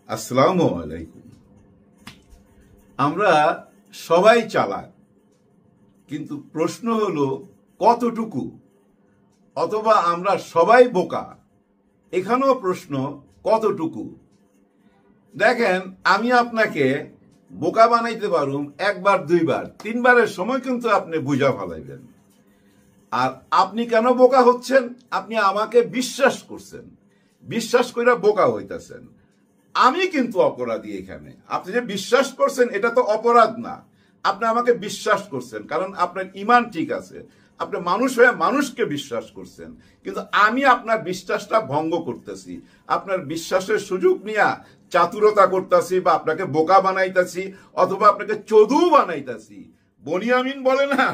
আসসালামু আলাইকুম। আমরা সবাই চালাক, কিন্তু প্রশ্ন হলো কতটুকু, অথবা আমরা সবাই বোকা, এখানেও প্রশ্ন কতটুকু। দেখেন, আমি আপনাকে বোকা বানাইতে পারুম একবার, দুইবার, তিনবারের সময় কিন্তু আপনি বুঝা ফেলাইবেন। আর আপনি কেন বোকা হচ্ছেন? আপনি আমাকে বিশ্বাস করছেন, বিশ্বাস করে বোকা হইতেছেন। আমি কিন্তু অপরাধী এখানে। আপনি যে বিশ্বাস করছেন এটা তো অপরাধ না, আপনি আমাকে বিশ্বাস করছেন কারণ আপনার ঈমান ঠিক আছে, আপনি মানুষ হয়ে মানুষকে বিশ্বাস করছেন। কিন্তু আমি আপনার বিশ্বাসটা ভঙ্গ করতেছি, আপনার বিশ্বাসের সুযোগ নিয়ে চাতুরতা করতেছি, বা আপনাকে বোকা বানাইতেছি, অথবা আপনাকে চোদু বানাইতেছি। বনিয়ামিন বলে না,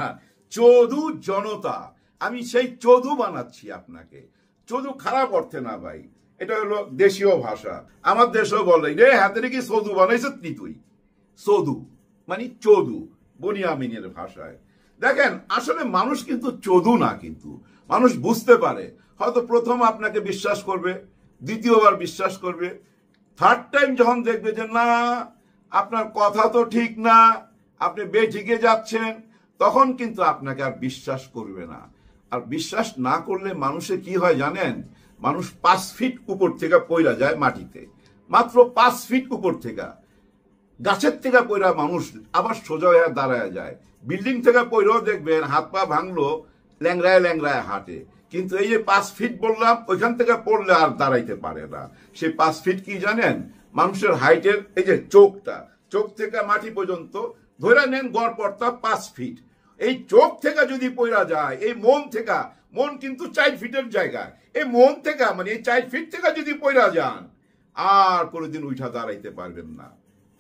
চোদু জনতা, আমি সেই চোদু বানাচ্ছি আপনাকে। চোদু খারাপ অর্থে না ভাই, এটা হলো দেশীয় ভাষা। আমার দেশেও বলে রে হাতে কি চোদু বানাইছ তুই, চোদু মানে চোদু বনিয়ামিনের ভাষায়। দেখেন, আসলে মানুষ কিন্তু চোদু না, কিন্তু মানুষ বুঝতে পারে। হয়তো প্রথম আপনাকে বিশ্বাস করবে, দ্বিতীয়বার বিশ্বাস করবে, থার্ড টাইম যখন দেখবে যে না আপনার কথা তো ঠিক না, আপনি বেঠিকে যাচ্ছেন, তখন কিন্তু আপনাকে আর বিশ্বাস করবে না। আর বিশ্বাস না করলে মানুষের কি হয় জানেন? মানুষ 5 ফিট উপর থেকে পইরা যায় মাটিতে, মাত্র 5 ফিট উপর থেকে। গাছের থেকে পইরা মানুষ আবার সোজা হয়ে দাঁড়ায় যায়। বিল্ডিং থেকে পইরাও দেখবেন হাত পা ভাঙলো, ল্যাংরায় ল্যাংরায় হাঁটে। কিন্তু এই যে 5 ফিট বললাম, ওইখান থেকে পড়লে আর দাঁড়াইতে পারে না। সেই 5 ফিট কি জানেন? মানুষের হাইটের এই যে চোখটা, চোখ থেকে মাটি পর্যন্ত ধরে নেন গড় পড়তা 5 ফিট। এই চোখ থেকে যদি পইরা যায়, এই মন থেকে, মন কিন্তু 4 ফিটের জায়গায়, এই মন থেকে মানে এই 4 ফিট থেকে যদি পইরা যান, আর কোনোদিন উঠা দাঁড়াইতে পারবেন না।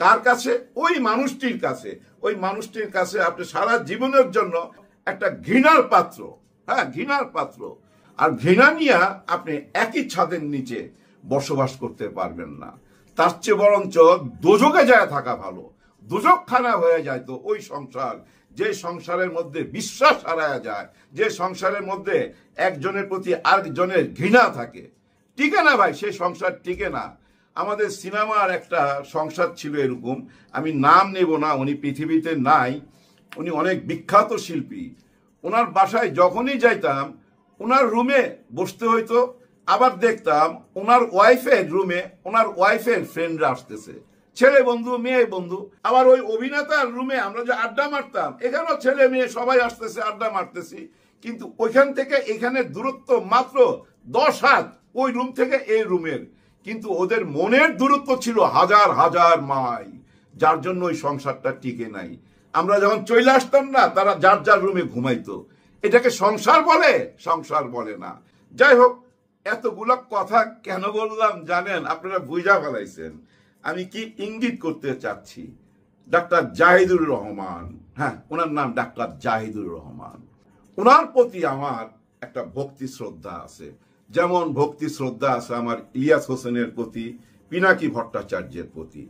কার কাছে? ওই মানুষটির কাছে। ওই মানুষটির কাছে আপনি সারা জীবনের জন্য একটা ঘৃণার পাত্র। হ্যাঁ, ঘৃণার পাত্র। আর ঘৃণা নিয়ে আপনি একই ছাদের নিচে বসবাস করতে পারবেন না। তার চেয়ে বরঞ্চ দোজকে যায় থাকা ভালো। দোজকখানা হয়ে যায় তো ওই সংসার, যে সংসারের মধ্যে বিশ্বাস হারায় যায়, যে সংসারের মধ্যে একজনের প্রতি আরেকজনের ঘৃণা থাকে। টিকে না ভাই, সেই সংসার টিকে না। আমাদের সিনেমার একটা সংসার ছিল এরকম, আমি নাম নেব না, উনি পৃথিবীতে নাই, উনি অনেক বিখ্যাত শিল্পী। ওনার বাসায় যখনই যাইতাম, ওনার রুমে বসতে হইতো, আবার দেখতাম ওনার ওয়াইফের রুমে ওনার ওয়াইফের ফ্রেন্ডরা আসতেছে, ছেলে বন্ধু মেয়ে বন্ধু। আবার ওই অভিনেতার রুমে আমরা যে আড্ডা মারতাম, এখানেও ছেলে মেয়ে সবাই আসতেছে, আড্ডা মারতেছি। কিন্তু ওইখান থেকে এখানের দূরত্ব মাত্র 10 হাত, ওই রুম থেকে এই রুমের। কিন্তু ওদের মনের দূরত্ব ছিল হাজার হাজার মাইল, যার জন্য ওই সংসারটা টিকে নাই। আমরা যখন চলে আসতাম না, তারা যার যার রুমে ঘুমাইতো। এটাকে সংসার বলে? সংসার বলে না। যাই হোক, এতগুলো কথা কেন বললাম জানেন? আপনারা বুঝা ফেলাইছেন আমি কি ইঙ্গিত করতে চাচ্ছি। ডাক্তার জাহিদুর রহমান, হ্যাঁ ওনার নাম ডাক্তার জাহিদুর রহমান, ওনার প্রতি আমার একটা ভক্তি শ্রদ্ধা আছে। যেমন ভক্তি শ্রদ্ধা আছে আমার ইলিয়াস হোসেনের প্রতি, পিনাকি ভট্টাচার্যের প্রতি।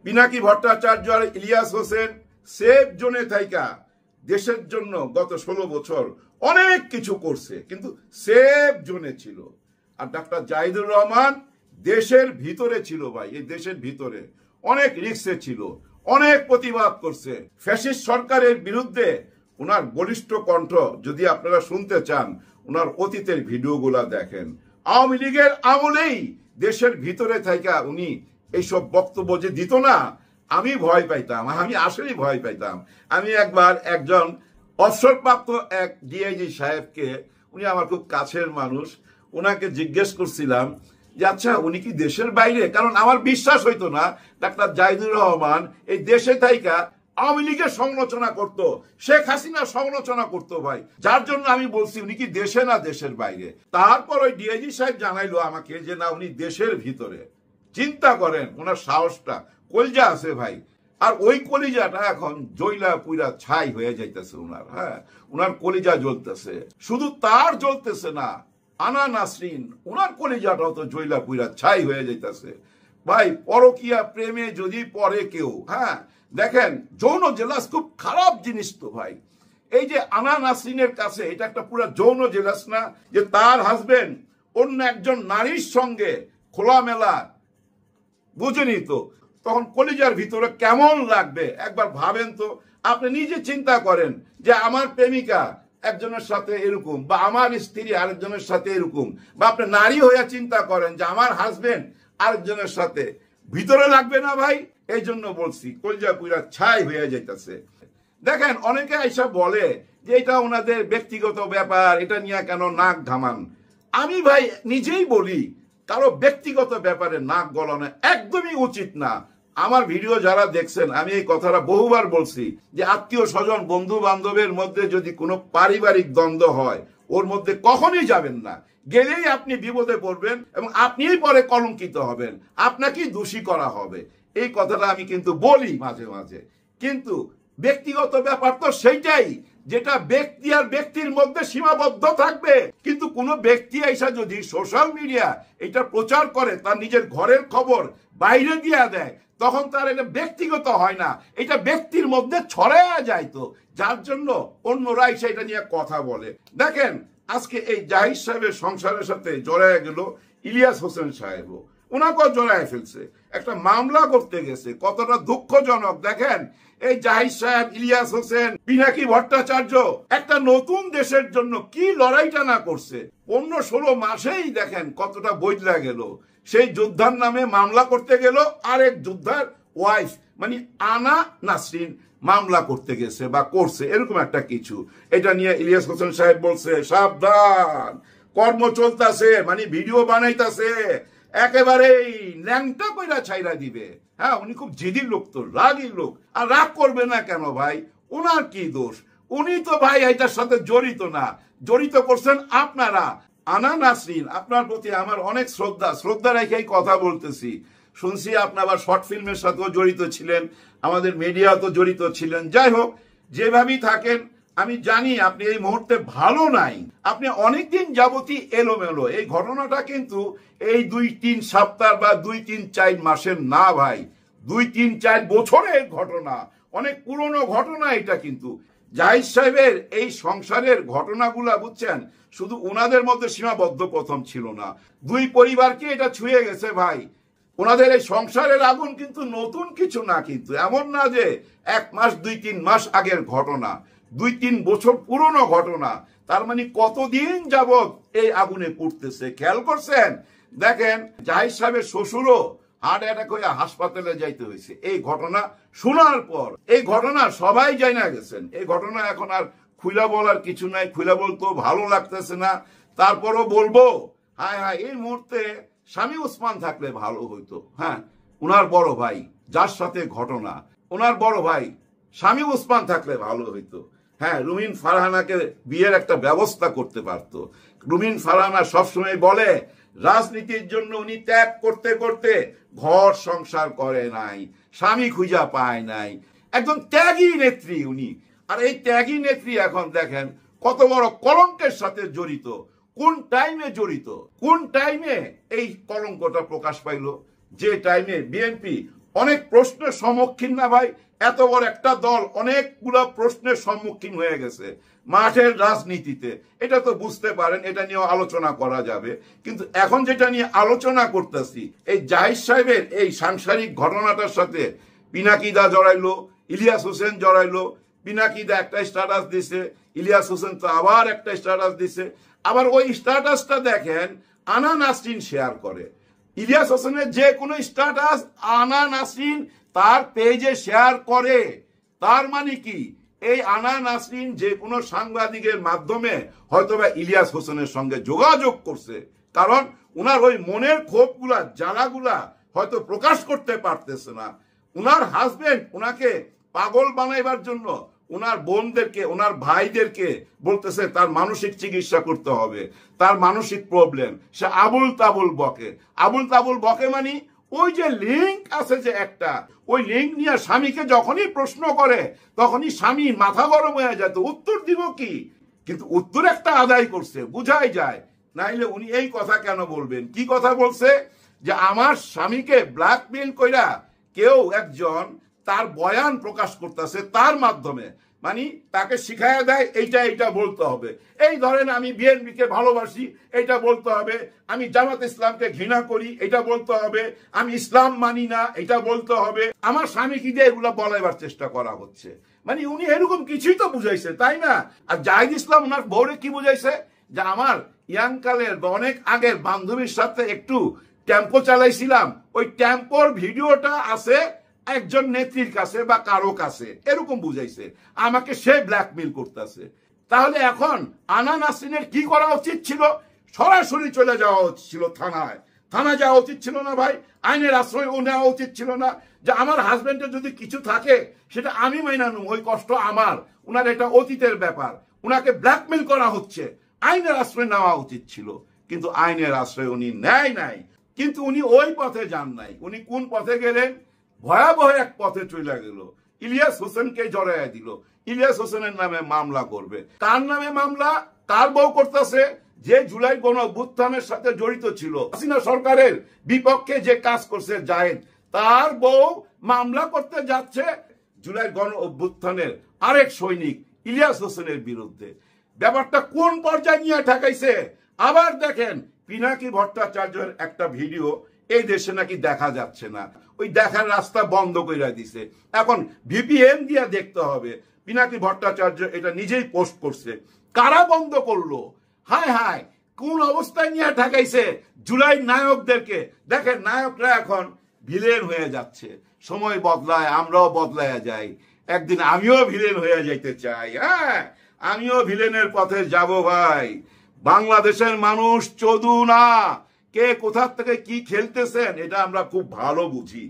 পিনাকি ভট্টাচার্য আর ইলিয়াস হোসেন সেফ জোনে থাইকা দেশের জন্য গত 16 বছর অনেক কিছু করছে, কিন্তু সেফ জোনে ছিল। আর ডাক্তার জাহিদুর রহমান দেশের ভিতরে ছিল ভাই, এই দেশের ভিতরে অনেক রিস্কে ছিল, অনেক প্রতিবাদ করছে ফ্যাসিস্ট সরকারের বিরুদ্ধে। ওনার বলিষ্ঠ কণ্ঠ যদি আপনারা শুনতে চান, ওনার অতীতের ভিডিওগুলা দেখেন। আওয়ামী লীগের আমলেই দেশের ভিতরে থেকে উনি এইসব বক্তব্য যে দিত না, আমি ভয় পাইতাম, আমি আসলেই ভয় পাইতাম। আমি একবার একজন অবসরপ্রাপ্ত এক ডিআইজি সাহেবকে, উনি আমার খুব কাছের মানুষ, ওনাকে জিজ্ঞেস করছিলাম যে আচ্ছা উনি কি দেশের বাইরে? কারণ আমার বিশ্বাস হইতো না ডাক্তার জাহিদুর রহমান এই দেশে থাইকা আওয়ামী লীগের সমালোচনা করত, শেখ হাসিনা সমালোচনা করত ভাই, যার জন্য আমি বলছি উনি কি দেশে না দেশের বাইরে। তারপর ওই ডিআইজি সাহেব জানাইলো আমাকে যে না উনি দেশের ভিতরে। চিন্তা করেন ওনার সাহসটা, কলিজা আছে ভাই। আর ওই কলিজাটা এখন জয়লা পুইরা ছাই হয়ে যাইতেছে ওনার। হ্যাঁ, ওনার কলিজা জ্বলতেছে, শুধু তার জ্বলতেছে না, আনা নাসরিন ওনার কলিজাটাও তো জয়লা পুইরা ছাই হয়ে যাইতেছে ভাই। পরকিয়া প্রেমে যদি পড়ে কেউ, হ্যাঁ দেখেন যৌন জেলাস খুব খারাপ জিনিস তো ভাই। এই যে আনা নাসরিনের কাছে এটা একটা পুরো যৌন জেলাস না, যে তার হাজবেন্ড অন্য একজন নারীর সঙ্গে খোলামেলা বুঝেনি তো তখন কলিজার ভিতরে কেমন লাগবে একবার ভাবেন তো। আপনি নিজে চিন্তা করেন যে আমার প্রেমিকা একজনের সাথে এরকম, বা আমার স্ত্রী আরেকজনের সাথে এরকম, বা আপনি নারী হয়ে চিন্তা করেন যে আমার হাজবেন্ড আরেকজনের সাথে, ভিতরে লাগবে না ভাই? এই জন্য বলছি কলিজা পুরা ছাই হয়ে যাইতেছে। দেখেন অনেকে এসব বলে যে এটা ওনাদের ব্যক্তিগত ব্যাপার, এটা নিয়ে কেন নাক ঘামান। আমি ভাই নিজেই বলি কারো ব্যক্তিগত ব্যাপারে নাক গলানো একদমই উচিত না। আমার ভিডিও যারা দেখছেন আমি এই কথাটা বহুবার বলছি যে আত্মীয় স্বজন বন্ধু বান্ধবের মধ্যে যদি কোনো পারিবারিক দ্বন্দ্ব হয় ওর মধ্যে কখনই যাবেন না। গেলেই আপনি বিপদে পড়বেন এবং আপনিই পরে কলঙ্কিত হবেন, আপনাকেই দোষী করা হবে। এই কথাটা আমি কিন্তু বলি মাঝে মাঝে। কিন্তু ব্যক্তিগত ব্যাপার তো সেইটাই যেটা ব্যক্তি আর ব্যক্তির মধ্যে সীমাবদ্ধ থাকবে। কিন্তু কোনো ব্যক্তি এসে যদি সোশ্যাল মিডিয়া এটা প্রচার করে, তার নিজের ঘরের খবর বাইরে দিয়ে দেয়, তখন তার এটা ব্যক্তিগত হয় না, এটা ব্যক্তির মধ্যে ছড়ায়া যায়। তো যার জন্য অন্যরা এসে এটা নিয়ে কথা বলে। দেখেন আজকে এই জাহিদ সাহেবের সংসারের সাথে জড়ায় গেল ইলিয়াস হোসেন সাহেবও, ওনাকেও জড়ায় ফেলছে, একটা মামলা করতে গেছে। কতটা দুঃখজনক দেখেন। এই জাহিদ সাহেব, ইলিয়াস হোসেন, পিনাকি ভট্টাচার্য একটা নতুন দেশের জন্য কি লড়াইটা না করছে। 15-16 মাসেই দেখেন কতটা বদলা গেল। সেই যোদ্ধার নামে মামলা করতে গেল, আরেক যোদ্ধার ওয়াইফ মানে আনা নাসরিন মামলা করতে গেছে বা করছে, এরকম একটা কিছু। এটা নিয়ে ইলিয়াস হোসেন সাহেব বলছে সাবধান, কর্ম চলতেছে, মানে ভিডিও বানাইতেছে, একেবারেই ল্যাংটা কইরা ছাইরা দিবে। হ্যাঁ, উনি খুব জিদির লোক, তো রাগী লোক। আর রাগ করবে না কেন ভাই? ওনার কি দোষ? উনি তো ভাই এটার সাথে জড়িত না, জড়িত করছেন আপনারা। আনা নাসরিন, আপনার প্রতি আমার অনেক শ্রদ্ধা রেখেই কথা বলতেছি। শুনছি আপনি আবার শর্ট ফিল্মের সাথেও জড়িত ছিলেন, আমাদের মিডিয়া তো জড়িত ছিলেন। যাই হোক, যেভাবেই থাকেন আমি জানি আপনি এই মুহূর্তে ভালো নাই, আপনি অনেকদিন যাবতই এলোমেলো। এই ঘটনাটা কিন্তু এই 2-3 সপ্তাহ বা 2-3-4 মাসের না ভাই, 2-3-4 বছরের ঘটনা, অনেক পুরনো ঘটনা এটা। কিন্তু জাহিদ সাহেবের এই সংসারের ঘটনাগুলা বুঝছেন, শুধু ওনাদের মধ্যে সীমাবদ্ধ প্রথম ছিল না, দুই পরিবারকে এটা ছুঁয়ে গেছে ভাই। ওনাদের এই সংসারের আগুন কিন্তু নতুন কিছু না, কিন্তু এমন না যে 1 মাস 2-3 মাস আগের ঘটনা, 2-3 বছর পুরনো ঘটনা। তার মানে কতদিন যাবত এই আগুনে পুড়তেছে, খেয়াল করছেন? দেখেন জাহিদ সাহেবের শ্বশুরও হার্ট অ্যাটাক হয়ে হাসপাতালে যাইতে হয়েছে এই ঘটনা শোনার পর। এই ঘটনা সবাই জানা গেছেন। এই ঘটনা এখন আর খুলা বলার কিছু নাই, খুলা বলতেও ভালো লাগতেছে না। তারপরও বলবো, হায় হায়, এই মুহূর্তে স্বামী ওসমান থাকলে ভালো হইতো। হ্যাঁ, উনার বড় ভাই যার সাথে ঘটনা, ওনার বড় ভাই স্বামী ওসমান থাকলে ভালো হইতো। হ্যাঁ, রুমিন ফারহানাকে বিয়ের একটা ব্যবস্থা করতে পারতো। রুমিন ফারহানা সবসময় বলে রাজনীতির জন্য উনি ত্যাগ করতে করতে ঘর সংসার করে নাই, স্বামী খুঁজা পায় নাই, একজন ত্যাগী নেত্রী উনি। আর এই ত্যাগী নেত্রী এখন দেখেন কত বড় কলঙ্কের সাথে জড়িত। কোন টাইমে জড়িত, কোন টাইমে এই কলঙ্কটা প্রকাশ পাইল? যে টাইমে বিএনপি অনেক প্রশ্নের সম্মুখীন না ভাই, এত বড় একটা দল অনেকগুলো প্রশ্নের সম্মুখীন হয়ে গেছে মাঠের রাজনীতিতে। এটা তো বুঝতে পারেন, এটা নিয়েও আলোচনা করা যাবে। কিন্তু এখন যেটা নিয়ে আলোচনা করতেছি, এই জাহিদ সাহেবের এই সাংসারিক ঘটনাটার সাথে পিনাকিদা জড়াইলো, ইলিয়াস হোসেন জড়াইলো। পিনাকিদা একটা স্ট্যাটাস দিছে, ইলিয়াস হোসেন তো আবার একটা স্ট্যাটাস দিছে। আবার ওই স্ট্যাটাসটা দেখেন আনা নাসরিন শেয়ার করে। ইলিয়াস হোসেনের যে কোনো স্ট্যাটাস আনা নাসরিন তার পেজে শেয়ার করে। তার মানে কি, এই আনা নাসরিন যে কোনো সাংবাদিকের মাধ্যমে হয়তোবা ইলিয়াস হোসেনের সঙ্গে যোগাযোগ করছে, কারণ উনার ওই মনের ক্ষোভগুলা, জ্বালাগুলা হয়তো প্রকাশ করতে পারতেছে না। উনার হাজবেন্ড উনাকে পাগল বানাইবার জন্য ওনার বোনদেরকে, ওনার ভাইদেরকে বলতেছে তার মানসিক চিকিৎসা করতে হবে, তার মানসিক প্রবলেম। সে আবুল তাবুল বকে। আবুল তাবুল বকে মানে ওই যে লিঙ্ক আছে যে একটা, ওই লিঙ্ক নিয়ে স্বামীকে যখনই প্রশ্ন করে তখনই স্বামী মাথা গরম হয়ে যায়। তো উত্তর দিব কি? কিন্তু উত্তর একটা আদায় করছে, বুঝাই যায়। নাইলে উনি এই কথা কেন বলবেন? কি কথা বলছে? যে আমার স্বামীকে ব্ল্যাকমেইল কইরা কেউ একজন তার বয়ান প্রকাশ করতেছে, তার মাধ্যমে মানে তাকে শিখাইয়া দেয় এইটা বলতে হবে। এই ধরেন আমি বিএনপিকে ভালোবাসি এটা বলতে হবে, আমি জামাত ইসলামকে ঘৃণা করি এটা বলতে হবে, আমি ইসলাম মানি না এটা বলতে হবে। আমার স্বামীকে দিয়ে এগুলো বলাইবার চেষ্টা করা হচ্ছে। মানে উনি এরকম কিছুই তো বুঝাইছে, তাই না? আর জাহিদ ইসলাম ওনার বউরে কি বুঝাইছে যে আমার ইয়াংকালের অনেক আগের বান্ধবীর সাথে একটু টেম্পো চালাইছিলাম, ওই টেম্পোর ভিডিওটা আছে একজন নেত্রীর কাছে বা কারো কাছে, এরকম বুঝাইছে। আমাকে সে ব্ল্যাকমেইল করতেছে। তাহলে এখন আনা নাসরিনের কি করা উচিত ছিল? সরাসরি চলে যাওয়া উচিত ছিল থানায় যাওয়া উচিত ছিল না ভাই? আইনের আশ্রয় নেওয়া উচিত ছিল না? যে আমার হাজবেন্ডের যদি কিছু থাকে সেটা আমি মাইনা নেব, ওই কষ্ট আমার, উনার এটা অতীতের ব্যাপার, উনাকে ব্ল্যাকমেইল করা হচ্ছে, আইনের আশ্রয় নেওয়া উচিত ছিল। কিন্তু আইনের আশ্রয় উনি নেয় নাই। কিন্তু উনি ওই পথে যান নাই। উনি কোন পথে গেলেন? ভয়াবহ এক পথে চলে গেল। ইলিয়াস হোসেনকে জড়াইয়া দিল। ইলিয়াস হোসেনের নামে মামলা করবে। কার নামে মামলা? কার বউ করতেছে? যে জুলাই গণ অভ্যুত্থানের সাথে জড়িত ছিল, হাসিনা সরকারের বিপক্ষে যে কাজ করছে জায়েদ, তার বউ মামলা করতে যাচ্ছে জুলাই গণ অভ্যুত্থানের আরেক সৈনিক ইলিয়াস হোসেনের বিরুদ্ধে। ব্যাপারটা কোন পর্যায়ে নিয়ে ঠেকাইছে? আবার দেখেন পিনাকি ভট্টাচার্যের একটা ভিডিও এই দেশে নাকি দেখা যাচ্ছে না, ওই দেখার রাস্তা বন্ধ করে দিছে। এখন ভিপিএন দিয়ে দেখতে হবে। পিনাকি ভট্টাচার্য এটা নিজেই পোস্ট করছে। কারা বন্ধ করলো? হায় হায়, কোন অবস্থায় নিয়ে ঠেকাইছে জুলাই নায়কদেরকে। দেখেন নায়করা এখন ভিলেন হয়ে যাচ্ছে। সময় বদলায়, আমরাও বদলায় যাই। একদিন আমিও ভিলেন হয়ে যাইতে চাই। হ্যাঁ, আমিও ভিলেনের পথে যাব ভাই। বাংলাদেশের মানুষ চোদু না। কে কোথা থেকে কি খেলতেছেন এটা আমরা খুব ভালো বুঝি।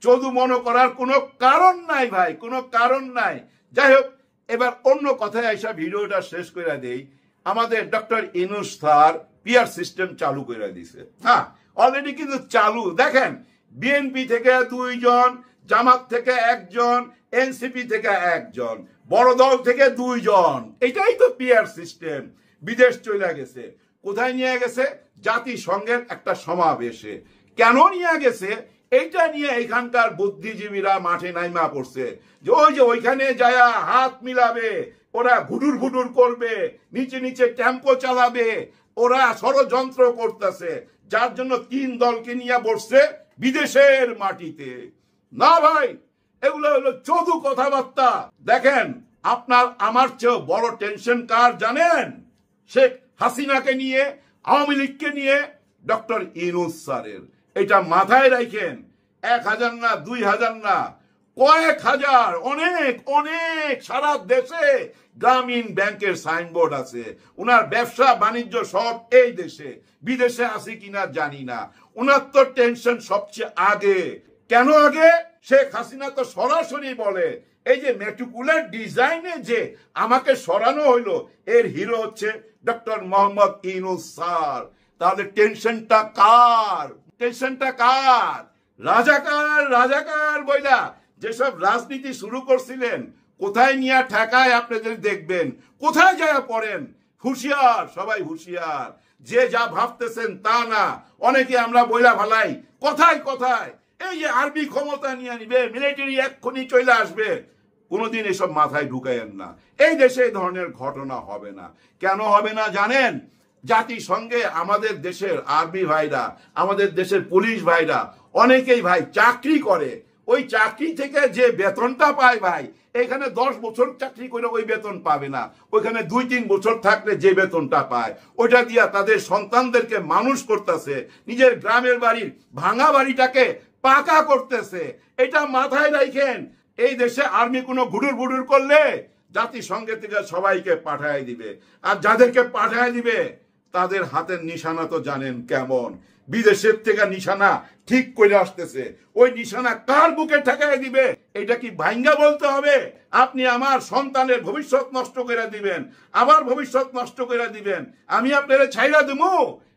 চোদু মনে করার কোনো কারণ নাই ভাই, কোনো কারণ নাই। যাই হোক, এবার অন্য কথায় আইসা ভিডিওটা শেষ করে দেই। আমাদের doctor Yunus sir PR system চালু করে দিছে। হ্যাঁ, অলরেডি কিন্তু চালু। দেখেন বিএনপি থেকে 2 জন, জামাত থেকে 1 জন, এনসিপি থেকে 1 জন, বড় দল থেকে 2 জন। এটাই তো পিআর সিস্টেম। বিদেশ চলে গেছে। কোথায় নিয়ে গেছে? জাতিসংঘের একটা সমাবেশে। কেন নিয়ে গেছে? এইটা নিয়ে এখানকার বুদ্ধিজীবীরা মাঠে নাইমা পড়ছে যে ওইখানে যায়া হাত মিলাবে, ওরা ঘুডুর ঘুডুর করবে, নিচে নিচে টেম্পো চালাবে, ওরা ষড়যন্ত্র করতেছে, যার জন্য 3 দলকে নিয়ে বসছে বিদেশের মাটিতে। না ভাই, এগুলো হলো চোদু কথাবার্তা। দেখেন আপনার আমার চেয়েও বড় টেনশন কার জানেন? শেখ হাসিনাকে নিয়ে, আওয়ামী লীগকে নিয়ে, ডক্টর ইউনূস স্যারের। এটা মাথায় রাখেন। 1000 না, 2000 না, কয়েক হাজার, অনেক অনেক সারা দেশে গ্রামীণ ব্যাংকের সাইনবোর্ড আছে। উনার ব্যবসা বাণিজ্য সব এই দেশে, বিদেশে আছে কিনা জানি না। উনার তো টেনশন সবচেয়ে আগে। কেন আগে? শেখ হাসিনা তো সরাসরি বলে এই যে মেট্রিকুলার ডিজাইনে যে আমাকে সরানো হইলো, এর হিরো হচ্ছে ডক্টর মোহাম্মদ ইউনূস স্যার। তাহলে টেনশনটা কার? টেনশনটা কার? রাজাকার রাজাকার বইলা যেসব রাজনীতি শুরু করছিলেন, কোথায় নিয়ে ঠেকায় আপনাদের দেখবেন, কোথায় যায় পড়েন। হুঁশিয়ার, সবাই হুঁশিয়ার। যে যা ভাবতেছেন তা না। অনেকে আমরা বইলা ভালাই কথায় কথায় এই যে আর্মি ক্ষমতা নিয়ে নিবে, মিলিটারি এক্ষুনি চলে আসবে। কোনোদিন এসব মাথায় ঢুকায়েন না। এই দেশে এই ধরনের ঘটনা হবে না। কেন হবে না জানেন? জাতিসংঘে আমাদের দেশের আর্মি ভাইরা, আমাদের দেশের পুলিশ ভাইরা অনেকেই ভাই চাকরি করে। ওই চাকরি থেকে যে বেতনটা পায় ভাই, এখানে 10 বছর চাকরি করে ওই বেতন পাবে না। ওইখানে 2-3 বছর থাকলে যে বেতনটা পায়, ওইটা দিয়া তাদের সন্তানদেরকে মানুষ করতেছে, নিজের গ্রামের বাড়ির ভাঙা বাড়িটাকে পাকা করতেছে। এটা মাথায় রাখেন। এই দেশে আর্মি কোনো ঘুডুর বুডুর করলে জাতিসংঘের থেকে সবাইকে পাঠায় দিবে। আর যাদেরকে পাঠায় দিবে তাদের হাতের নিশানা তো জানেন কেমন। বিদেশের থেকে নিশানা ঠিক করে আসতেছে। ওই নিশানা কার বুকে ঠেকায় দিবে এটা কি ভাঙ্গা বলতে হবে? আপনি আমার সন্তানের ভবিষ্যৎ নষ্ট করে দিবেন, আবার ভবিষ্যৎ নষ্ট করে দিবেন, আমি আপনারা ছাইরা দেবো?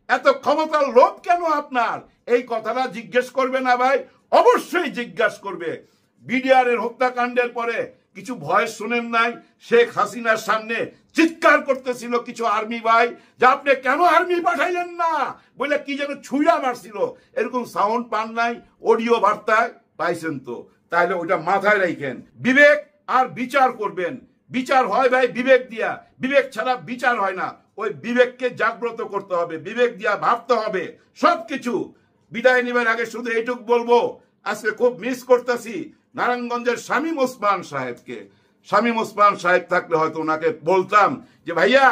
এত ক্ষমতার লোভ কেন আপনার? এই কথাটা জিজ্ঞেস করবে না ভাই? অবশ্যই জিজ্ঞাসা করবে। বিডিআর এর হত্যাকাণ্ডের পরে কিছু ভয়েস শুনেন নাই? শেখ হাসিনার সামনে চিৎকার করতেছিল কিছু আর্মি ভাই যে আপনি কেন আর্মি পাঠাইলেন না বলে কি যেন ছুঁড়া মারছিল। এরকম সাউন্ড পান নাই? অডিও বার্তায় পাইছেন তো? তাহলে ওটা মাথায় রাখেন। বিবেক আর বিচার করবেন। বিচার হয় ভাই বিবেক দিয়া, বিবেক ছাড়া বিচার হয় না। ওই বিবেককে জাগ্রত করতে হবে, বিবেক দিয়া ভাবতে হবে সবকিছু। বিদায় নেবার আগে শুধু এইটুক বলবো, আজকে খুব মিস করতেছি নারায়ণগঞ্জের শামীম ওসমান সাহেবকে। শামীম ওসমান সাহেব থাকলে হয়তো ওনাকে বলতাম যে ভাইয়া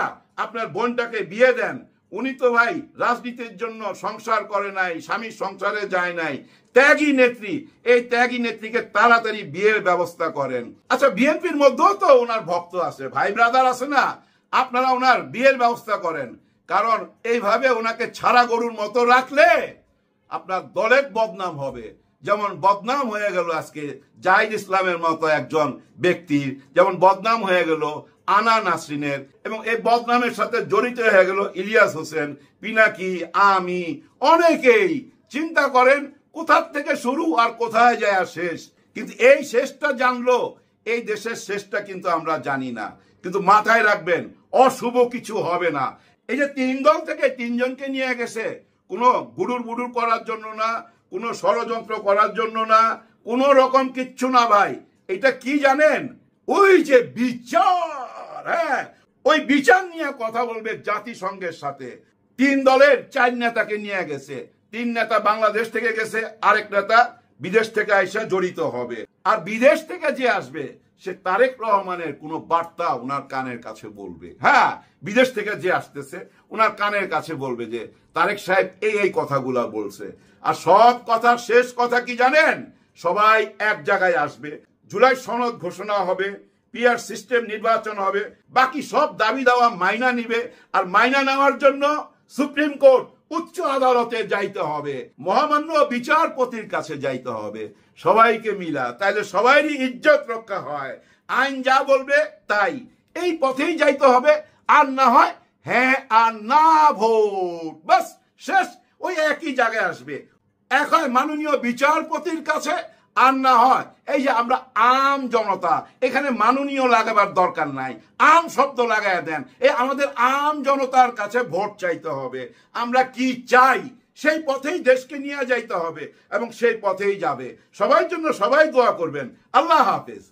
আপনার বোনটাকে বিয়ে দেন। উনি তো ভাই রাজনীতির জন্য সংসার করে নাই, স্বামীর সংসারে যায় নাই, ত্যাগী নেত্রী। এই ত্যাগী নেত্রীকে তাড়াতাড়ি বিয়ের ব্যবস্থা করেন। আচ্ছা, বিএনপির মধ্যেও তো ওনার ভক্ত আছে, ভাই ব্রাদার আছে না, আপনারা ওনার বিয়ের ব্যবস্থা করেন। কারণ এইভাবে ওনাকে ছাড়া গরুর মতো রাখলে আপনার দলের বদনাম হবে। যেমন বদনাম হয়ে গেল আজকে জাহিদ ইসলামের মতো একজন ব্যক্তির, যেমন বদনাম হয়ে গেল আনা নাসরিনের, এবং এই বদনামের সাথে জড়িত হয়ে গেল ইলিয়াস হোসেন, পিনাকি, আমি, অনেকেই। চিন্তা করেন কোথা থেকে শুরু আর কোথায় যায় শেষ। কিন্তু এই শেষটা জানলো, এই দেশের শেষটা কিন্তু আমরা জানি না। কিন্তু মাথায় রাখবেন অশুভ কিছু হবে না। এই যে 3 দল থেকে 3 জনকে নিয়ে গেছে, কোনো গুডুর বুডুর করার জন্য না, কোনো ষড়যন্ত্র করার জন্য না, কোনো রকম কিচ্ছু না ভাই। এটা কি জানেন? ওই যে বিচার, হ্যাঁ, ওই বিচার নিয়ে কথা বলবে জাতিসংঘের সাথে। 3 দলের 4 নেতাকে নিয়ে গেছে। 3 নেতা বাংলাদেশ থেকে গেছে, আরেক নেতা বিদেশ থেকে এসে জড়িত হবে। আর বিদেশ থেকে যে আসবে সে তারেক রহমানের কোনো বার্তা ওনার কানের কাছে বলবে। হ্যাঁ, বিদেশ থেকে যে আসতেছে ওনার কানের কাছে বলবে যে তারেক সাহেব এই কথাগুলা বলছে। আর সব কথার শেষ কথা কি জানেন? সবাই এক জায়গায় আসবে, জুলাই সনদ ঘোষণা হবে, পিআর সিস্টেম নির্বাচন হবে, বাকি সব দাবি দাওয়া মাইনা নিবে। আর মাইনা নেওয়ার জন্য সুপ্রিম কোর্ট, উচ্চ আদালতে যাইতে হবে, মহামান্য বিচারপতির কাছে যাইতে হবে, সবাইকে মিলা। তাইলে সবারই ইজ্জত রক্ষা হয়। আইন যা বলবে তাই, এই পথেই যাইতে হবে। আর না হয় হ্যাঁ আর না ভোট, বাস শেষ। ওই একই জায়গায় আসবে। এক হয় মাননীয় বিচারপতির কাছে, আর না হয় এই যে আমরা আম জনতা। এখানে মাননীয় লাগাবার দরকার নাই, আম শব্দ লাগায় দেন। আমাদের আম জনতার কাছে ভোট চাইতে হবে। আমরা কি চাই সেই পথেই দেশকে নিয়ে যাইতে হবে, এবং সেই পথেই যাবে। সবার জন্য সবাই দোয়া করবেন। আল্লাহ হাফেজ।